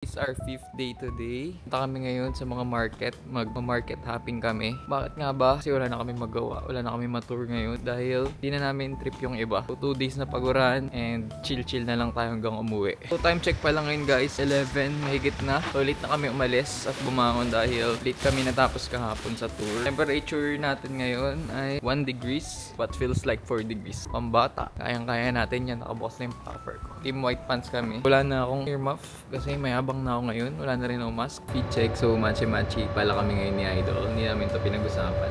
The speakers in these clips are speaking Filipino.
It's our 5th day today. Punta kami ngayon sa mga market. Mag-market hopping kami. Bakit nga ba? Kasi wala na kami magawa. Wala na kami matour ngayon dahil di na namin trip yung iba. So 2 days na paguran and chill-chill na lang tayo hanggang umuwi. So time check pa lang ngayon guys. 11, mahigit na. So late na kami umalis at bumangon dahil late kami natapos kahapon sa tour. Temperature natin ngayon ay 1 degrees but feels like 4 degrees. Pambata. Kayang-kaya natin yan. Nakabukas na yung puffer ko. Team white pants kami. Wala na akong earmuff kasi may habang na ako ngayon. Wala na rin ako mask. Fit check. So machi-machi pala kami ngayon ni Idol. Hindi namin ito pinag-usapan.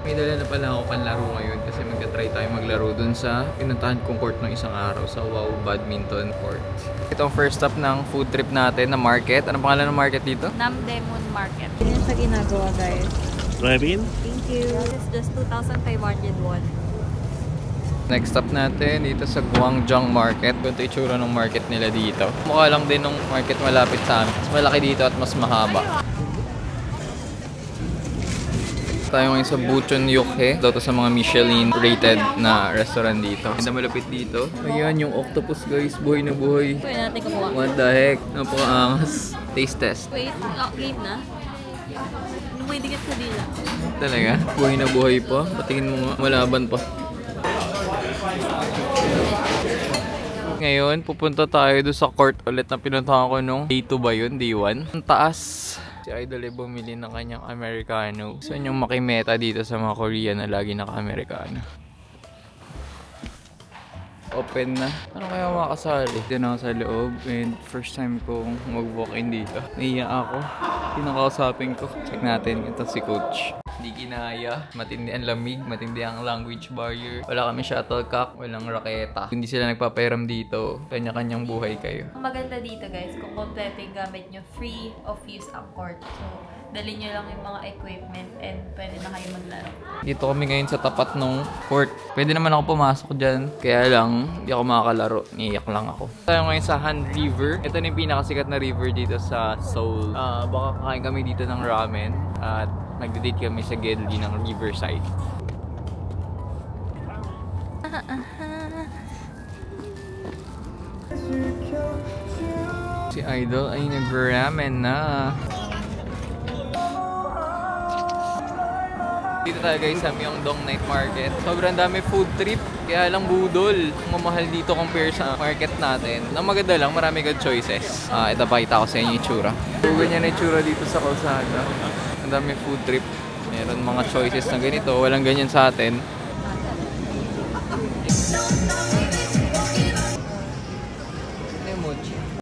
May dala na pala ako panlaro ngayon kasi magka-try tayo maglaro dun sa pinuntahan kong court ng isang araw sa Wow Badminton Court. Ito ang first stop ng food trip natin na market. Anong pangalan ng market dito? Namdaemun Market. Yun yung sa ginagawa guys. Drive-in? Thank you. This is just 2,500 won. Next stop natin dito sa Gwangjang Market. Ganito itsura ng market nila dito. Mukha lang din ng market malapit sa amin. Mas malaki dito at mas mahaba. Tayo ngayon sa Buchon Yukhe. Ito sa mga Michelin rated na restaurant dito. Ganda malapit dito. Ayan yung octopus guys. Buhay na buhay. Pwede natin kumuha. What the heck? Napakaangas. Taste test. Wait, game na? May dikit sa dila. Talaga? Buhay na buhay pa. Patingin mo nga. Malaban pa. Ngayon, pupunta tayo doon sa court ulit na pinuntahan ko nung Day 2 ba yun? Day 1? Ang taas. Si Idol ay bumili ng kanyang Americano. Gusto niyong makimeta dito sa mga Korean na lagi naka-Americano. Open na. Ano kaya makakasali? Dito na ako sa loob and first time kong mag-walk-in dito. Naiya ako. Pinakausapin ko. Check natin. Ito si Coach. Hindi kinaya. Matindi ang lamig. Matindi ang language barrier. Wala kami shuttlecock. Walang raketa. Hindi sila nagpapairam dito. Kanya-kanyang buhay kayo. Ang maganda dito guys, kung kompleto yung gamit nyo, free of use ang court. So, dali nyo lang yung mga equipment and pwede na kayo maglaro. Dito kami ngayon sa tapat ng court. Pwede naman ako pumasok dyan. Kaya lang, hindi ako makakalaro. Niiyak lang ako. Tayo ngayon sa Han River. Ito na yung pinakasikat na river dito sa Seoul. Baka kakain kami dito ng ramen. At magde-date kami sa Gyeonggi ng Riverside. Si Idol ay nag-ramen na. Dito tayo guys sa Myeongdong Night Market. Sobrang dami food trip. Kaya lang budol. Mamahal dito compare sa market natin. Ang maganda lang, marami good choices. Ito pakita ko sa inyo yung itsura. So, ganyan na itsura dito sa kalsada. Ang dami food trip. Meron mga choices na ganito. Walang ganyan sa atin.